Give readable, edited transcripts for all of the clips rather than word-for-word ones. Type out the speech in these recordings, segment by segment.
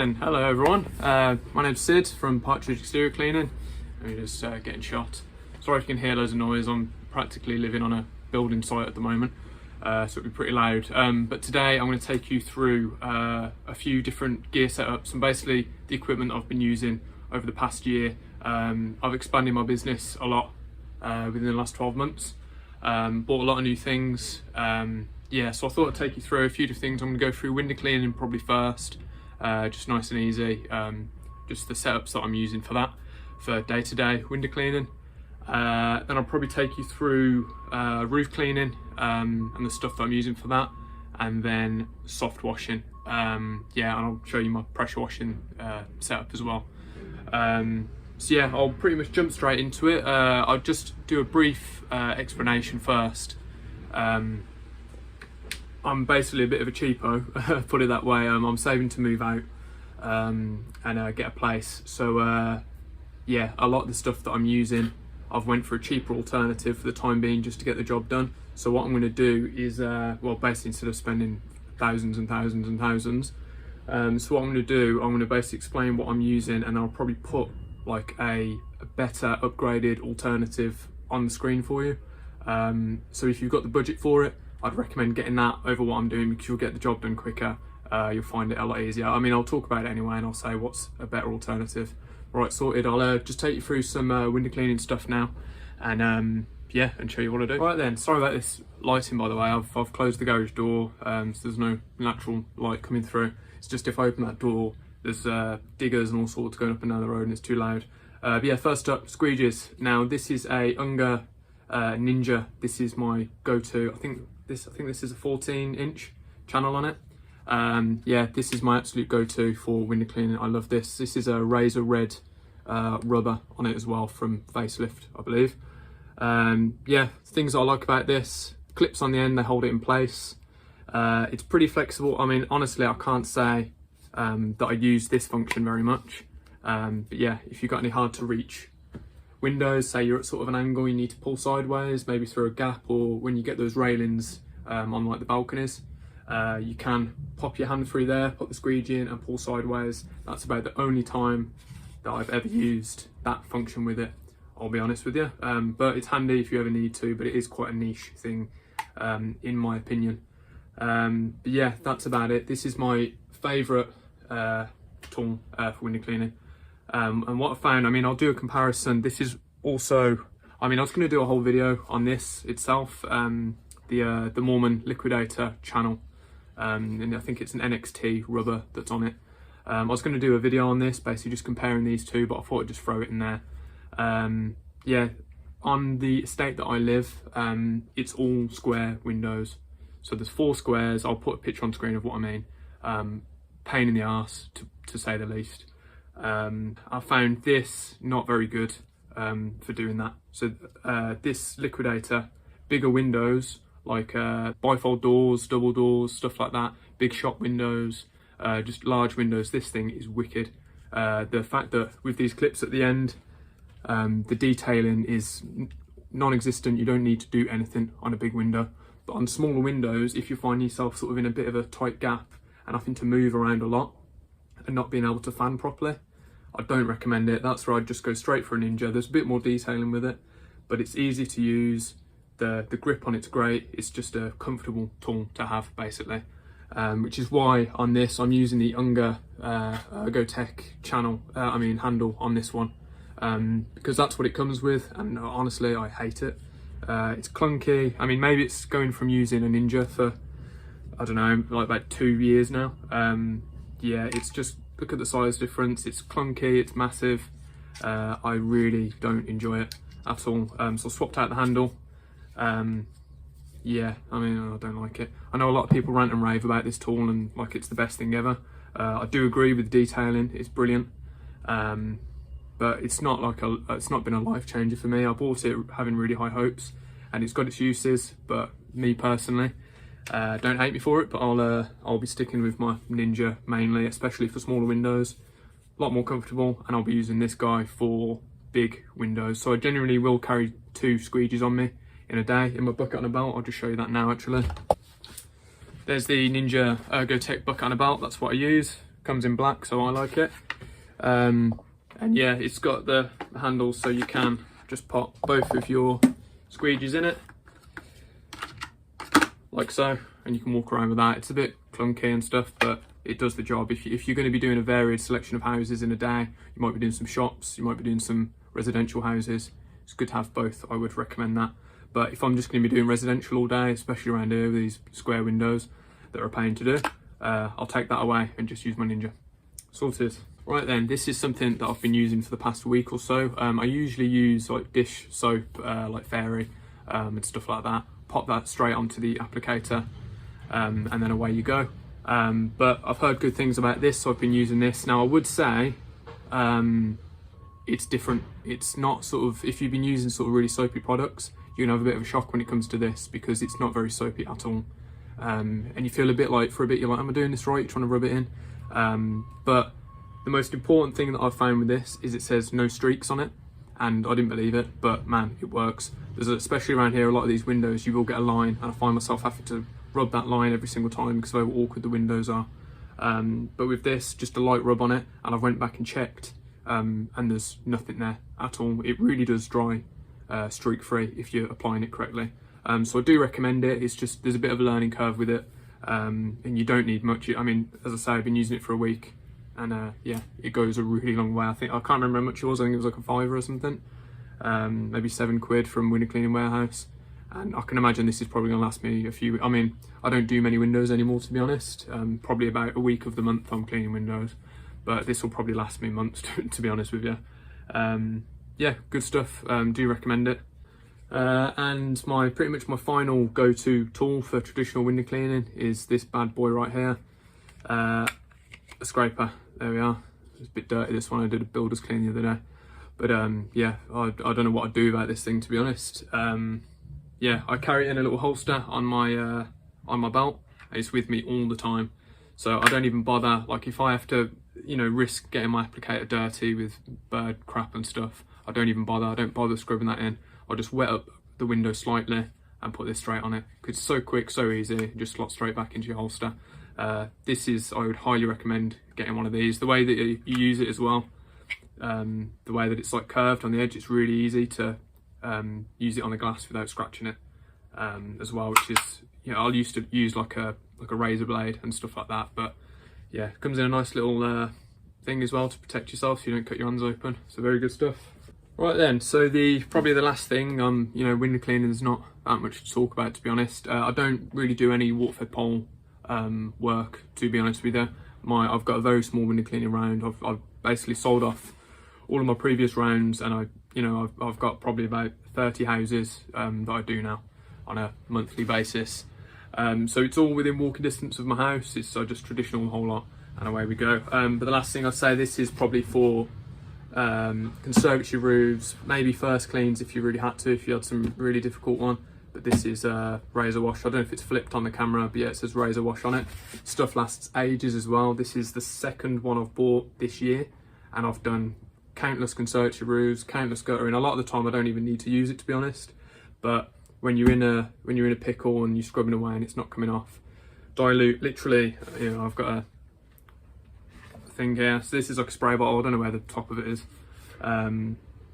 then, hello everyone. My name's Sid from Partridge exterior cleaning. I'm just getting shot. Sorry if you can hear loads of noise. I'm practically living on a building site at the moment, so it'll be pretty loud. But today I'm going to take you through a few different gear setups and basically the equipment I've been using over the past year. I've expanded my business a lot within the last 12 months. Bought a lot of new things. So I thought I'd take you through a few different things. I'm going to go through window cleaning probably first, just nice and easy. Just the setups that I'm using for that, for day-to-day window cleaning. Then I'll probably take you through roof cleaning and the stuff that I'm using for that, and then soft washing. And I'll show you my pressure washing setup as well. So yeah, I'll pretty much jump straight into it. I'll just do a brief explanation first. I'm basically a bit of a cheapo, put it that way. I'm saving to move out and get a place. So a lot of the stuff that I'm using, I've went for a cheaper alternative for the time being, just to get the job done. So what I'm going to do is, basically instead of spending thousands and thousands and thousands, so what I'm going to do, I'm going to basically explain what I'm using, and I'll probably put like a better upgraded alternative on the screen for you. So if you've got the budget for it, I'd recommend getting that over what I'm doing, because you'll get the job done quicker. You'll find it a lot easier. I mean, I'll talk about it anyway, and I'll say what's a better alternative. Right, sorted. I'll just take you through some window cleaning stuff now, and and show you what I do. Right then, sorry about this lighting, by the way. I've closed the garage door, so there's no natural light coming through. It's just if I open that door, there's diggers and all sorts going up and down the road, and it's too loud. First up, squeegees. Now this is a Unger Ninja. This is my go-to. I think this is a 14-inch channel on it. This is my absolute go-to for window cleaning. I love this. This is a razor red rubber on it as well from Facelift, I believe. Things I like about this: clips on the end, they hold it in place. It's pretty flexible. I mean, honestly, I can't say that I use this function very much. If you've got any hard to reach windows, say you're at sort of an angle, you need to pull sideways, maybe through a gap, or when you get those railings on like the balconies, you can pop your hand through there, put the squeegee in and pull sideways. That's about the only time that I've ever used that function with it, I'll be honest with you. But it's handy if you ever need to, but it is quite a niche thing in my opinion. That's about it. This is my favourite tool for window cleaning. And what I found, I mean, I'll do a comparison. This is also, I was going to do a whole video on this itself, the Mormon Liquidator channel, and I think it's an NXT rubber that's on it. I was going to do a video on this, basically just comparing these two, but I thought I'd just throw it in there. On the estate that I live, it's all square windows. So there's 4 squares. I'll put a picture on screen of what I mean. Pain in the arse, to say the least. I found this not very good for doing that. So this Liquidator, bigger windows, like bifold doors, double doors, stuff like that, big shop windows, just large windows, this thing is wicked. The fact that with these clips at the end, the detailing is non-existent. You don't need to do anything on a big window. But on smaller windows, if you find yourself sort of in a bit of a tight gap and having to move around a lot and not being able to fan properly, I don't recommend it. That's where I'd just go straight for a Ninja. There's a bit more detailing with it, but it's easy to use. The grip on it's great. It's just a comfortable tool to have, basically. Which is why on this I'm using the Unger Ergotech handle on this one, because that's what it comes with, and honestly I hate it. It's clunky. I mean, maybe it's going from using a Ninja for, I don't know, like about 2 years now. It's just, look at the size difference. It's clunky, it's massive. I really don't enjoy it at all. So I swapped out the handle. I don't like it. I know a lot of people rant and rave about this tool and like it's the best thing ever. I do agree with the detailing, it's brilliant. But it's not like it's not been a life changer for me. I bought it having really high hopes, and it's got its uses, but me personally, don't hate me for it, but I'll be sticking with my Ninja mainly, especially for smaller windows. A lot more comfortable, and I'll be using this guy for big windows. So I generally will carry 2 squeegees on me in a day in my bucket on a belt. I'll just show you that now actually. There's the Ninja Ergotech bucket on a belt, that's what I use. Comes in black, so I like it. And yeah, it's got the handles, so you can just pop both of your squeegees in it, like so, and you can walk around with that. It's a bit clunky and stuff, but it does the job. If you're going to be doing a varied selection of houses in a day, you might be doing some shops, you might be doing some residential houses, it's good to have both. I would recommend that. But if I'm just going to be doing residential all day, especially around here with these square windows that are a pain to do, I'll take that away and just use my Ninja. Sorted. Right then, this is something that I've been using for the past week or so. I usually use like dish soap, like Fairy, and stuff like that. Pop that straight onto the applicator, and then away you go. But I've heard good things about this, so I've been using this. Now I would say it's different. It's not sort of, if you've been using sort of really soapy products, you're gonna have a bit of a shock when it comes to this, because it's not very soapy at all. And you feel a bit like, for a bit, you're like, am I doing this right? You're trying to rub it in. But the most important thing that I've found with this is it says no streaks on it, and I didn't believe it, but man, it works. Especially around here, a lot of these windows, you will get a line, and I find myself having to rub that line every single time because of how awkward the windows are. But with this, just a light rub on it, and I've went back and checked, and there's nothing there at all. It really does dry streak free if you're applying it correctly. So I do recommend it. It's just, there's a bit of a learning curve with it, and you don't need much. I mean, as I say, I've been using it for a week, and yeah, it goes a really long way. I can't remember how much it was. I think it was like a £5 or something, maybe £7 from Window Cleaning Warehouse. And I can imagine this is probably gonna last me a few. I mean, I don't do many windows anymore, to be honest. Probably about a week of the month I'm cleaning windows, but this will probably last me months, to be honest with you. Yeah, good stuff. Do recommend it. And pretty much my final go-to tool for traditional window cleaning is this bad boy right here, a scraper. There we are. It's a bit dirty, this one. I did a builder's clean the other day, but yeah, I don't know what I'd do about this thing, to be honest. Yeah, I carry it in a little holster on my belt. It's with me all the time, so I don't even bother. Like, if I have to, you know, risk getting my applicator dirty with bird crap and stuff, I don't even bother. I don't bother scrubbing that in. I'll just wet up the window slightly and put this straight on it, because it's so quick, so easy. Just slot straight back into your holster. This is, I would highly recommend getting one of these. The way that you use it as well, the way that it's like curved on the edge, it's really easy to use it on the glass without scratching it, as well, which is, you know, I used to use like a razor blade and stuff like that, but yeah, it comes in a nice little thing as well to protect yourself so you don't cut your hands open. So very good stuff. Right then, so probably the last thing, you know, window cleaning is not that much to talk about, to be honest. I don't really do any water-fed pole work, to be honest with you. I've got a very small window cleaning round. I've basically sold off all of my previous rounds, and I've got probably about 30 houses that I do now on a monthly basis. So it's all within walking distance of my house. It's just traditional whole lot, and away we go. But the last thing I'd say, this is probably for conservatory roofs, maybe first cleans if you really had to, if you had some really difficult one. But this is razor wash. I don't know if it's flipped on the camera, but yeah, it says razor wash on it. Stuff lasts ages as well. This is the second one I've bought this year, and I've done countless conservatory roofs, countless guttering. A lot of the time I don't even need to use it, to be honest. But when you're in a pickle and you're scrubbing away and it's not coming off, dilute, literally, you know, I've got a thing here. So this is like a spray bottle. I don't know where the top of it is.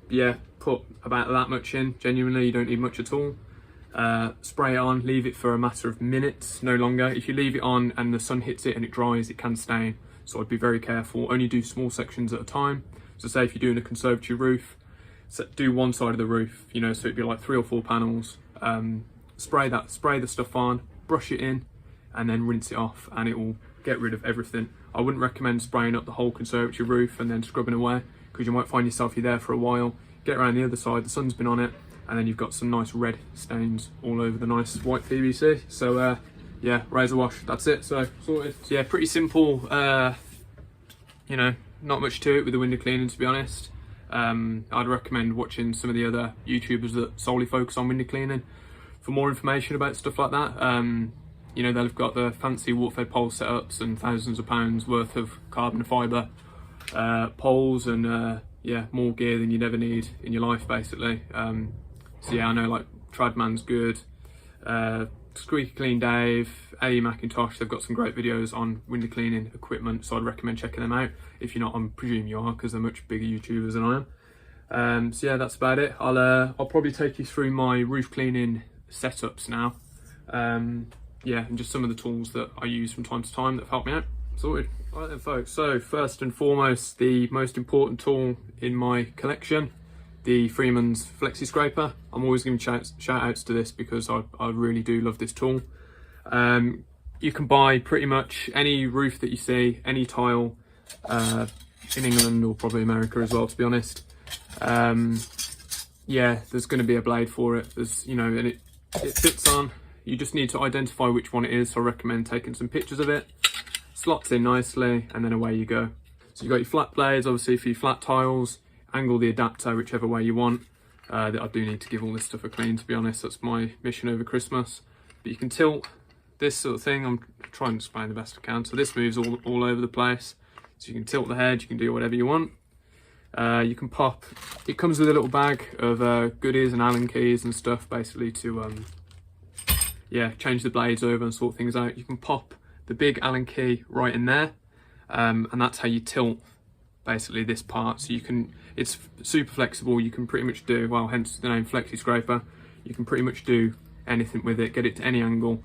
Yeah, put about that much in. Genuinely, you don't need much at all. Spray it on, leave it for a matter of minutes, no longer. If you leave it on and the sun hits it and it dries, it can stain. So I'd be very careful. Only do small sections at a time. So say if you're doing a conservatory roof, do one side of the roof, you know, so it'd be like 3 or 4 panels. Spray the stuff on, brush it in, and then rinse it off, and it will get rid of everything. I wouldn't recommend spraying up the whole conservatory roof and then scrubbing away, because you might find yourself, you're there for a while, get around the other side, the sun's been on it, and then you've got some nice red stains all over the nice white PVC. So yeah, razor wash, that's it. So sorted. So yeah, pretty simple. You know, not much to it with the window cleaning, to be honest. I'd recommend watching some of the other YouTubers that solely focus on window cleaning for more information about stuff like that. You know, they've got the fancy water-fed pole setups and thousands of pounds worth of carbon fibre poles, and yeah, more gear than you'd ever need in your life, basically. So yeah, I know like Tradman's good, Squeaky Clean Dave, AE Macintosh, they've got some great videos on window cleaning equipment, so I'd recommend checking them out. If you're not, I presume you are, because they're much bigger YouTubers than I am. So yeah, that's about it. I'll probably take you through my roof cleaning setups now. Yeah, and just some of the tools that I use from time to time that have helped me out. Sorted. Right then folks, so first and foremost, the most important tool in my collection, the Freeman's Flexi Scraper. I'm always giving shout outs to this because I really do love this tool. You can buy pretty much any roof that you see, any tile, in England or probably America as well, to be honest. Yeah, there's going to be a blade for it. There's, you know, and it fits on. You just need to identify which one it is, so I recommend taking some pictures of it. Slots in nicely, and then away you go. So you've got your flat blades, obviously for your flat tiles. Angle the adapter whichever way you want. I do need to give all this stuff a clean, to be honest. That's my mission over Christmas. But you can tilt this sort of thing. I'm trying to explain the best I can. So this moves all over the place. So you can tilt the head, you can do whatever you want. You can pop, it comes with a little bag of goodies and Allen keys and stuff, basically to yeah, change the blades over and sort things out. You can pop the big Allen key right in there, and that's how you tilt basically this part. So you can, it's super flexible. You can pretty much do, well, hence the name Flexi Scraper. You can pretty much do anything with it, get it to any angle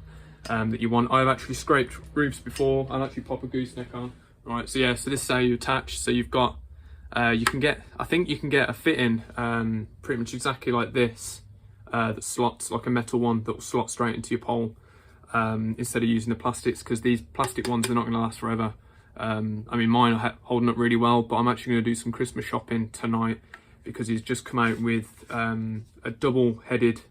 that you want. I've actually scraped roofs before. I'll actually pop a gooseneck on. Right, so yeah, so this is how you attach. So you've got, you can get, I think you can get a fitting pretty much exactly like this, that slots, like a metal one that will slot straight into your pole, instead of using the plastics, because these plastic ones are not going to last forever. I mean, mine are holding up really well, but I'm actually going to do some Christmas shopping tonight because he's just come out with a double-headed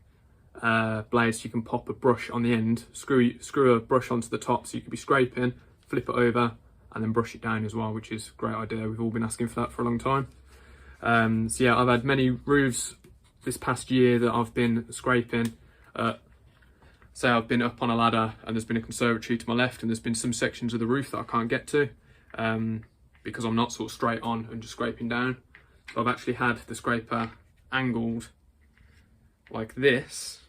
blade, so you can pop a brush on the end, screw a brush onto the top, so you could be scraping, flip it over, and then brush it down as well, which is a great idea. We've all been asking for that for a long time. So yeah, I've had many roofs this past year that I've been scraping. Say I've been up on a ladder and there's been a conservatory to my left, and there's been some sections of the roof that I can't get to because I'm not sort of straight on and just scraping down. So I've actually had the scraper angled like this.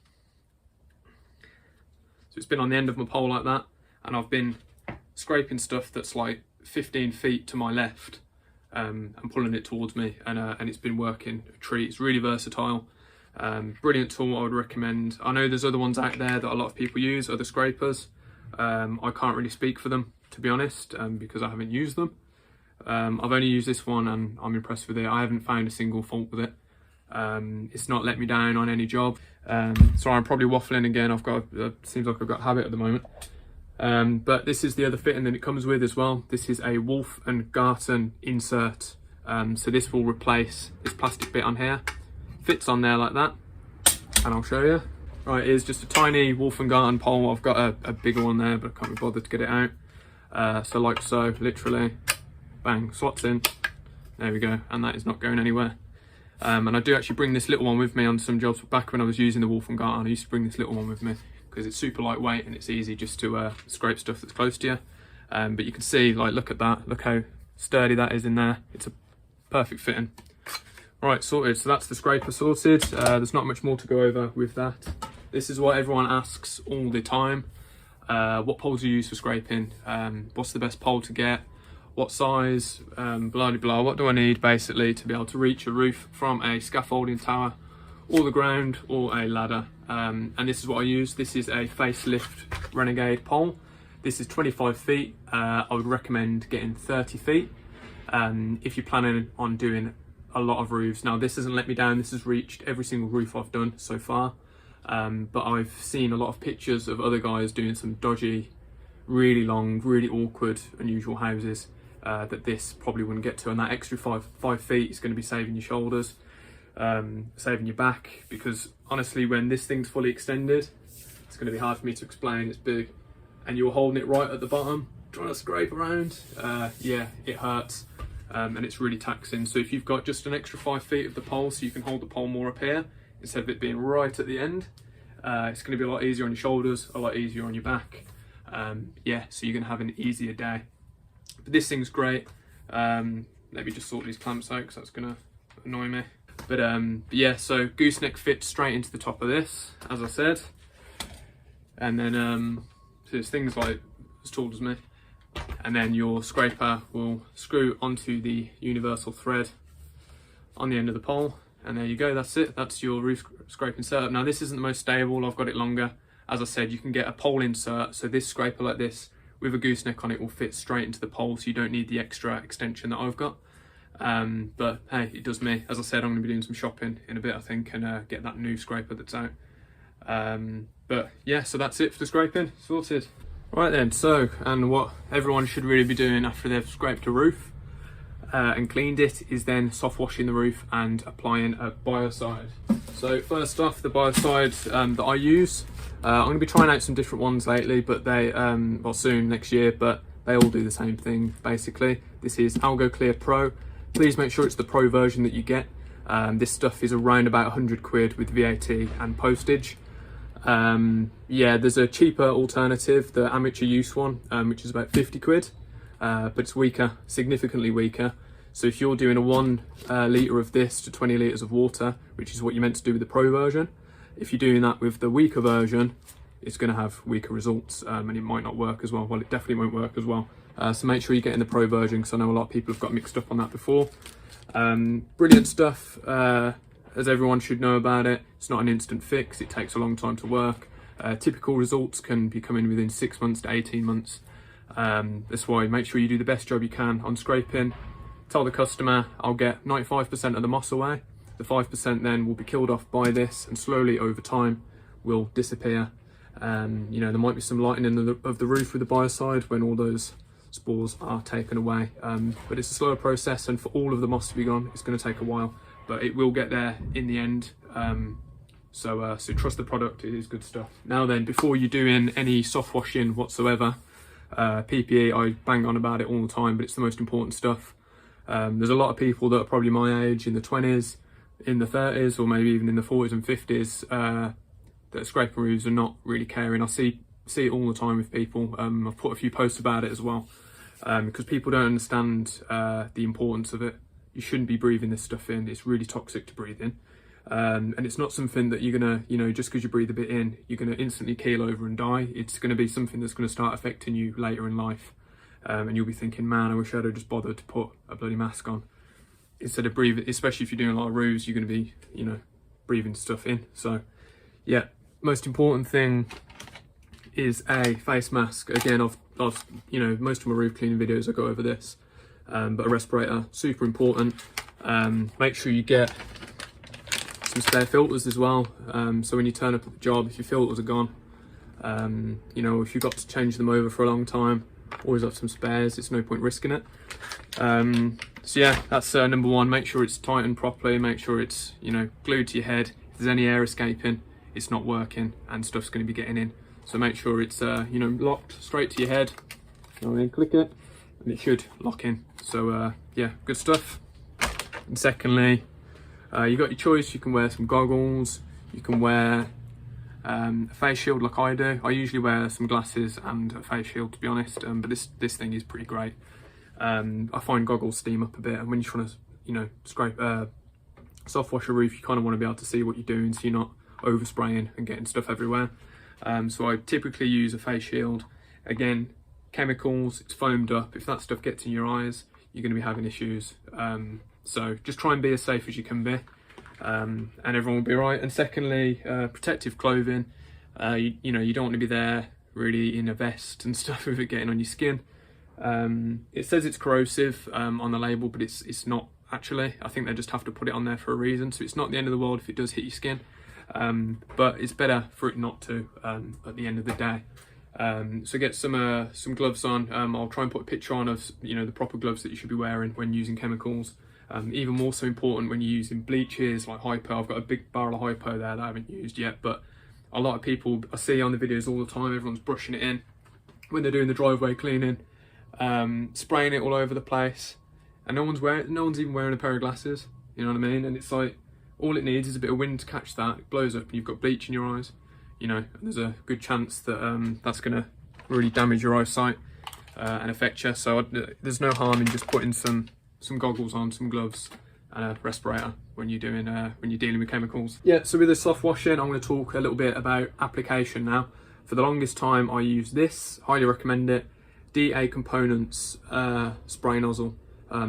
So it's been on the end of my pole like that, and I've been scraping stuff that's like 15 feet to my left and pulling it towards me, and it's been working a treat. It's really versatile. Brilliant tool, I would recommend. I know there's other ones out there that a lot of people use, other scrapers. I can't really speak for them, to be honest, because I haven't used them. I've only used this one and I'm impressed with it. I haven't found a single fault with it. It's not let me down on any job. Sorry, I'm probably waffling again. Seems like I've got a habit at the moment. But this is the other fitting that it comes with as well. This is a Wolf and Garten insert. So this will replace this plastic bit on here. Fits on there like that, and I'll show you. Right, here's just a tiny Wolf and Garten pole. I've got a bigger one there, but I can't be bothered to get it out. So like so, literally, bang, slots in. There we go, and that is not going anywhere. And I do actually bring this little one with me on some jobs. Back when I was using the Wolf and Garten, I used to bring this little one with me because it's super lightweight and it's easy just to scrape stuff that's close to you. But you can see, like, look at that. Look how sturdy that is in there. It's a perfect fitting. Right, sorted. So that's the scraper sorted. There's not much more to go over with that. This is what everyone asks all the time. What poles do you use for scraping? What's the best pole to get? What size? Blah, blah, blah. What do I need, basically, to be able to reach a roof from a scaffolding tower or the ground or a ladder? And this is what I use. This is a Facelift Renegade pole. This is 25 feet. I would recommend getting 30 feet if you're planning on doing a lot of roofs. Now, this hasn't let me down. This has reached every single roof I've done so far. But I've seen a lot of pictures of other guys doing some dodgy, really long, really awkward, unusual houses that this probably wouldn't get to. And that extra 5 feet is going to be saving your shoulders, saving your back, because honestly, when this thing's fully extended, it's going to be hard for me to explain. It's big, and you're holding it right at the bottom, trying to scrape around. Yeah, it hurts. And it's really taxing. So if you've got just an extra 5 feet of the pole, so you can hold the pole more up here instead of it being right at the end, it's going to be a lot easier on your shoulders, a lot easier on your back. Yeah, so you're going to have an easier day. But this thing's great. Let me just sort these clamps out because that's going to annoy me. But yeah, so gooseneck fits straight into the top of this, as I said. and then so there's things like as tall as me, and then your scraper will screw onto the universal thread on the end of the pole, and there you go, that's it. That's your roof scraping setup. Now this isn't the most stable, I've got it longer. As I said, you can get a pole insert, so this scraper like this with a gooseneck on it will fit straight into the pole, so you don't need the extra extension that I've got. But hey, it does me. As I said, I'm going to be doing some shopping in a bit, I think, and get that new scraper that's out. But yeah, so that's it for the scraping, sorted. Right then, so, and what everyone should really be doing after they've scraped a roof and cleaned it is then soft washing the roof and applying a Biocide. So first off, the Biocide that I use, I'm going to be trying out some different ones lately, but they, well soon, next year, but they all do the same thing basically. This is Algo Clear Pro. Please make sure it's the Pro version that you get. This stuff is around about 100 quid with VAT and postage. Yeah, there's a cheaper alternative, the amateur use one, which is about 50 quid, but it's weaker, significantly weaker. So if you're doing a 1 litre of this to 20 litres of water, which is what you're meant to do with the Pro version, if you're doing that with the weaker version, it's going to have weaker results, and it might not work as well. Well, it definitely won't work as well. So make sure you get in the Pro version, because I know a lot of people have got mixed up on that before. Brilliant stuff, as everyone should know about it. It's not an instant fix, it takes a long time to work. Typical results can be coming within 6 months to 18 months. That's why make sure you do the best job you can on scraping. Tell the customer, I'll get 95% of the moss away. The 5% then will be killed off by this, and slowly over time will disappear. You know, there might be some lightening of the roof with the Biocide when all those spores are taken away. But it's a slower process, and for all of the moss to be gone, it's going to take a while, but it will get there in the end. So trust the product, it is good stuff. Now then, before you're doing any soft washing whatsoever, PPE, I bang on about it all the time, but it's the most important stuff. There's a lot of people that are probably my age, in the 20s, in the 30s, or maybe even in the 40s and 50s, that are scraping roofs and not really caring. I see it all the time with people. I've put a few posts about it as well, because people don't understand the importance of it. You shouldn't be breathing this stuff in. It's really toxic to breathe in. And it's not something that you're gonna, you know, just because you breathe a bit in, you're gonna instantly keel over and die. It's gonna be something that's gonna start affecting you later in life. And you'll be thinking, man, I wish I'd have just bothered to put a bloody mask on. Instead of breathing, especially if you're doing a lot of roofs, you're gonna be, you know, breathing stuff in. So yeah, most important thing is a face mask. Again, I've you know, most of my roof cleaning videos I go over this, but a respirator, super important. Make sure you get some spare filters as well, so when you turn up at the job, if your filters are gone, you know, if you've got to change them over for a long time, always have some spares. It's no point risking it. So yeah, that's number one. Make sure it's tightened properly, make sure it's, you know, glued to your head. If there's any air escaping, it's not working and stuff's going to be getting in. So make sure it's you know, locked straight to your head, and then click it and it should lock in. So yeah, good stuff. And secondly, you got your choice. You can wear some goggles, you can wear a face shield like I do. I usually wear some glasses and a face shield, to be honest, but this thing is pretty great. I find goggles steam up a bit, and when you're trying to, you know, scrape soft wash a roof, you kind of want to be able to see what you're doing, so you're not over spraying and getting stuff everywhere. So I typically use a face shield. Again, chemicals, it's foamed up. If that stuff gets in your eyes, you're going to be having issues. So just try and be as safe as you can be, and everyone will be right. And secondly, protective clothing. You know, you don't want to be there really in a vest and stuff with it getting on your skin. It says it's corrosive on the label, but it's not actually. I think they just have to put it on there for a reason. So it's not the end of the world if it does hit your skin, but it's better for it not to at the end of the day. So get some gloves on. I'll try and put a picture on of, you know, the proper gloves that you should be wearing when using chemicals. Even more so important when you're using bleaches like hypo. I've got a big barrel of hypo there that I haven't used yet, but a lot of people I see on the videos all the time, everyone's brushing it in when they're doing the driveway cleaning, spraying it all over the place, and no one's even wearing a pair of glasses, you know what I mean? And it's like, all it needs is a bit of wind to catch that, it blows up and you've got bleach in your eyes, you know, and there's a good chance that that's gonna really damage your eyesight and affect you. So there's no harm in just putting some goggles on, some gloves, and a respirator when you're dealing with chemicals. Yeah, so with the soft washing, I'm going to talk a little bit about application now. For the longest time I used this, highly recommend it, DA Components spray nozzle.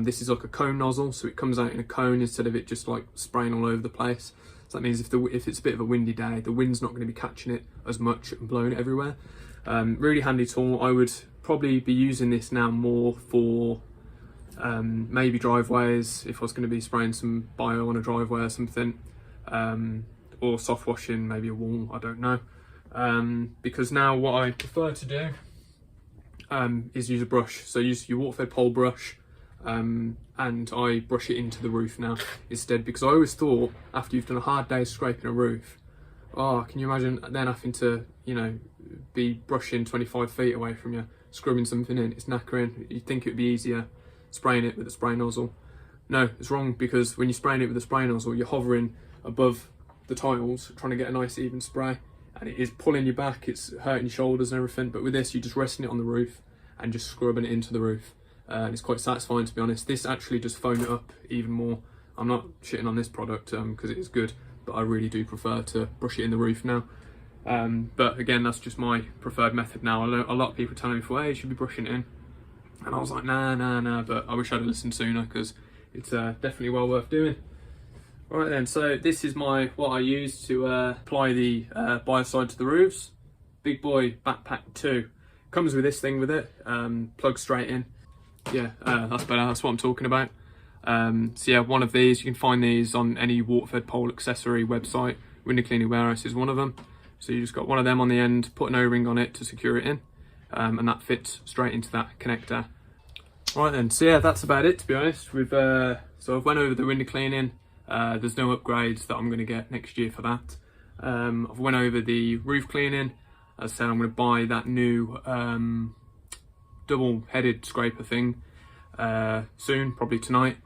This is like a cone nozzle, so it comes out in a cone instead of it just like spraying all over the place. So that means if it's a bit of a windy day, the wind's not going to be catching it as much and blowing it everywhere. Really handy tool. I would probably be using this now more for maybe driveways, if I was going to be spraying some bio on a driveway or something, or soft washing maybe a wall, I don't know. Because now what I prefer to do is use a brush. So use your water-fed pole brush, and I brush it into the roof now instead, because I always thought after you've done a hard day scraping a roof, oh, can you imagine then having to, you know, be brushing 25 feet away from you, scrubbing something in? It's knackering. You'd think it would be easier spraying it with a spray nozzle. No, it's wrong, because when you're spraying it with a spray nozzle, you're hovering above the tiles trying to get a nice even spray, and it is pulling you back, it's hurting your shoulders and everything. But with this, you're just resting it on the roof and just scrubbing it into the roof, and it's quite satisfying, to be honest. This actually does foam it up even more. I'm not shitting on this product because it is good, but I really do prefer to brush it in the roof now. But again, that's just my preferred method now. A lot of people telling me, hey, you should be brushing it in, and I was like, nah, but I wish I'd have listened sooner, because it's definitely well worth doing. Right then, so this is what I use to apply the Biocide to the roofs. Big Boy Backpack 2. Comes with this thing with it, plugs straight in. Yeah, that's better, that's what I'm talking about. So yeah, one of these, you can find these on any water-fed pole accessory website. Window Cleaning Warehouse is one of them. So you just got one of them on the end, put an O-ring on it to secure it in, and that fits straight into that connector. Right then, so yeah, that's about it, to be honest. So I've went over the window cleaning. There's no upgrades that I'm going to get next year for that. I've went over the roof cleaning. As I said, I'm going to buy that new double-headed scraper thing soon, probably tonight.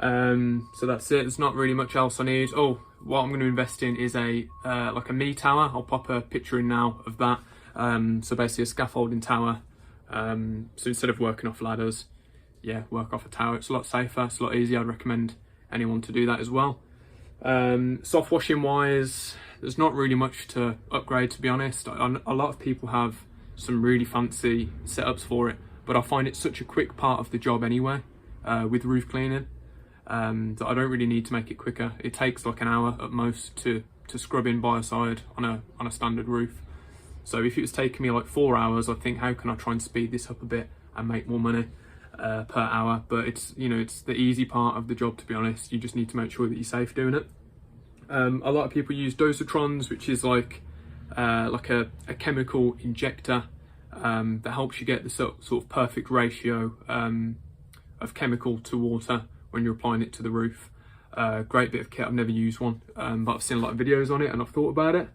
So that's it. There's not really much else I need. Oh, what I'm going to invest in is like a me tower. I'll pop a picture in now of that. So basically a scaffolding tower. So instead of working off ladders, yeah, work off a tower. It's a lot safer, it's a lot easier. I'd recommend anyone to do that as well. Soft washing wise, there's not really much to upgrade, to be honest. A lot of people have some really fancy setups for it, but I find it such a quick part of the job anyway, with roof cleaning, that I don't really need to make it quicker. It takes like an hour at most to scrub in Biocide on a standard roof. So if it was taking me like 4 hours, I think, how can I try and speed this up a bit and make more money per hour? But it's, you know, it's the easy part of the job, to be honest. You just need to make sure that you're safe doing it. A lot of people use dosatrons, which is like a chemical injector that helps you get the sort of perfect ratio of chemical to water when you're applying it to the roof. Great bit of kit. I've never used one, but I've seen a lot of videos on it and I've thought about it.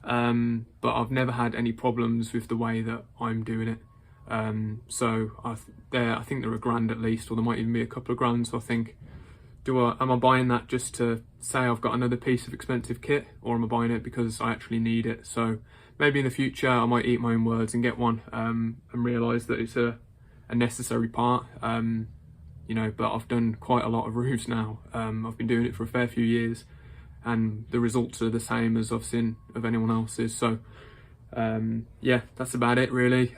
But I've never had any problems with the way that I'm doing it. So I think they're £1 at least, or there might even be a couple of grand. So I think, am I buying that just to say I've got another piece of expensive kit, or am I buying it because I actually need it? So maybe in the future I might eat my own words and get one, and realise that it's a necessary part. You know, but I've done quite a lot of roofs now. I've been doing it for a fair few years, and the results are the same as I've seen of anyone else's. So yeah, that's about it really.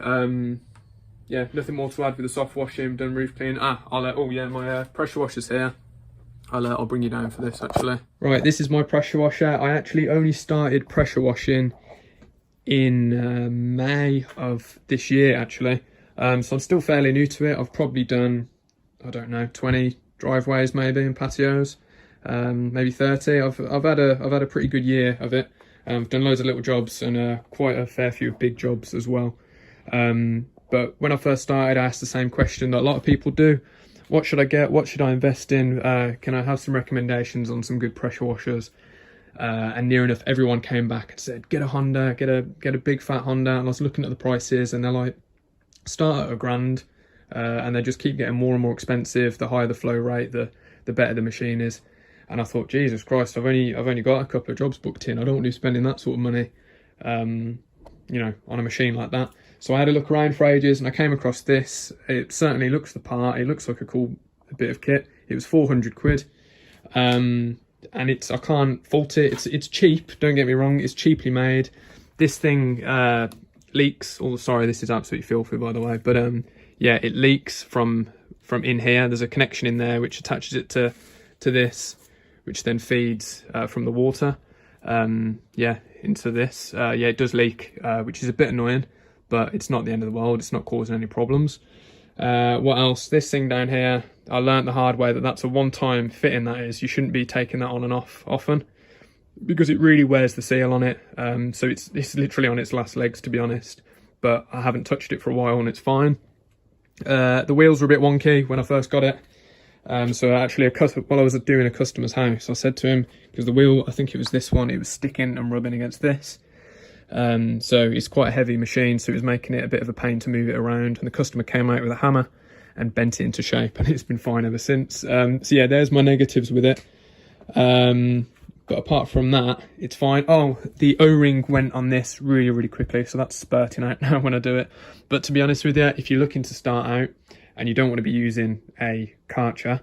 Yeah, nothing more to add with the soft washing. Done roof clean. Oh yeah, my pressure washer's here. I'll bring you down for this actually. Right, this is my pressure washer. I actually only started pressure washing in May of this year actually. So I'm still fairly new to it. I've probably done, I don't know, 20 driveways maybe and patios, maybe 30. I've had a pretty good year of it. I've done loads of little jobs and quite a fair few big jobs as well. But when I first started, I asked the same question that a lot of people do. What should I get? What should I invest in? Can I have some recommendations on some good pressure washers? And near enough everyone came back and said, get a Honda, get a big fat Honda. And I was looking at the prices and they're like, start at £1,000, and they just keep getting more and more expensive. The higher the flow rate, the better the machine is. And I thought, Jesus Christ, I've only got a couple of jobs booked in. I don't want to be spending that sort of money, you know, on a machine like that. So I had a look around for ages and I came across this. It certainly looks the part. It looks like a cool bit of kit. It was 400 quid. And I can't fault it. It's cheap, don't get me wrong. It's cheaply made. this thing leaks. Oh, sorry, this is absolutely filthy, by the way. But yeah, it leaks from in here. There's a connection in there which attaches it to this, which then feeds from the water, yeah, into this. Yeah, it does leak, which is a bit annoying, but it's not the end of the world. It's not causing any problems. What else? This thing down here, I learnt the hard way that that's a one-time fitting. That is, you shouldn't be taking that on and off often, because it really wears the seal on it. So it's literally on its last legs, to be honest, but I haven't touched it for a while and it's fine. The wheels were a bit wonky when I first got it. So actually, while I was doing a customer's house, I said to him, because the wheel, I think it was this one, it was sticking and rubbing against this. So it's quite a heavy machine, so it was making it a bit of a pain to move it around, and the customer came out with a hammer and bent it into shape, and it's been fine ever since. So yeah, there's my negatives with it. But apart from that, it's fine. Oh, the O-ring went on this really, really quickly, so that's spurting out now when I do it. But to be honest with you, if you're looking to start out and you don't want to be using a Karcher,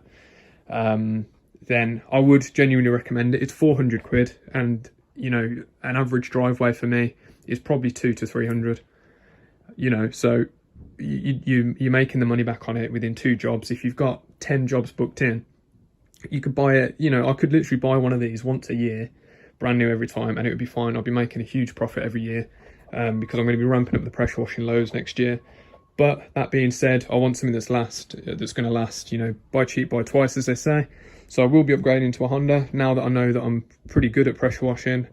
then I would genuinely recommend it. It's 400 quid, and you know, an average driveway for me is probably 200 to 300. You know, so you're making the money back on it within 2 jobs. If you've got 10 jobs booked in, you could buy it. You know, I could literally buy one of these once a year, brand new every time, and it would be fine. I'll be making a huge profit every year, because I'm going to be ramping up the pressure washing loads next year. But that being said, I want something that's going to last. You know, buy cheap, buy twice, as they say. So I will be upgrading to a Honda now that I know that I'm pretty good at pressure washing.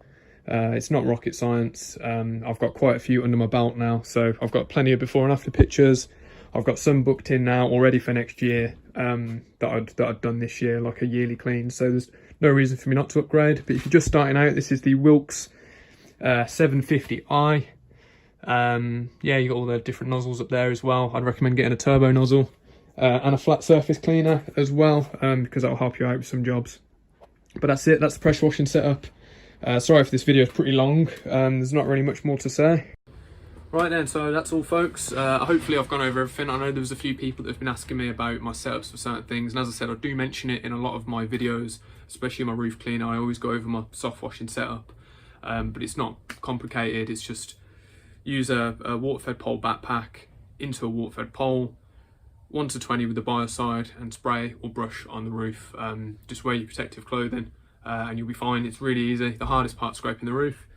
It's not rocket science. I've got quite a few under my belt now, so I've got plenty of before and after pictures. I've got some booked in now already for next year, that I'd done this year, like a yearly clean. So there's no reason for me not to upgrade. But if you're just starting out, this is the Wilks 750i. Yeah, you got all the different nozzles up there as well. I'd recommend getting a turbo nozzle. And a flat surface cleaner as well, because that'll help you out with some jobs. But that's it, that's the pressure washing setup. Sorry if this video is pretty long, there's not really much more to say. Right then, so that's all folks. Hopefully I've gone over everything. I know there was a few people that have been asking me about my setups for certain things, and as I said, I do mention it in a lot of my videos, especially my roof cleaner. I always go over my soft washing setup, but it's not complicated. It's just use a water-fed pole backpack into a water-fed pole, 1 to 20 with the Biocide, and spray or brush on the roof. Just wear your protective clothing and you'll be fine. It's really easy. The hardest part's scraping the roof.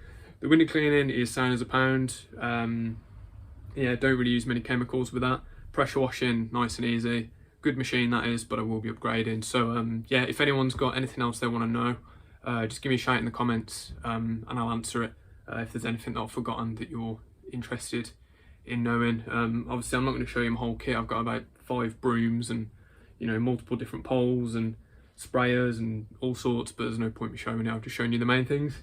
The window cleaning is sound as a pound. Yeah, don't really use many chemicals with that. Pressure washing, nice and easy. Good machine that is, but I will be upgrading. So yeah, if anyone's got anything else they want to know, just give me a shout in the comments, and I'll answer it. If there's anything that I've forgotten that you're interested in knowing. Obviously I'm not going to show you my whole kit. I've got about 5 brooms and, you know, multiple different poles and sprayers and all sorts, but there's no point me showing it. I've just shown you the main things.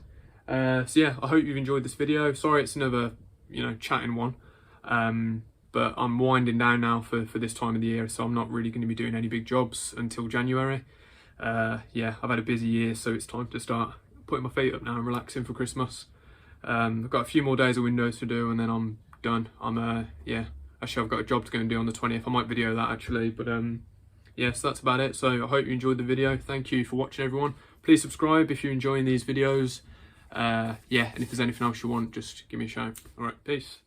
So yeah, I hope you've enjoyed this video. Sorry it's another, you know, chatting one, but I'm winding down now for this time of the year, so I'm not really going to be doing any big jobs until January. Yeah, I've had a busy year, so it's time to start putting my feet up now and relaxing for Christmas. I've got a few more days of windows to do and then I'm done. Yeah, actually I've got a job to go and do on the 20th. I might video that actually, but yeah, so that's about it. So I hope you enjoyed the video. Thank you for watching, everyone. Please subscribe if you're enjoying these videos. Yeah, and if there's anything else you want, just give me a shout. All right, peace.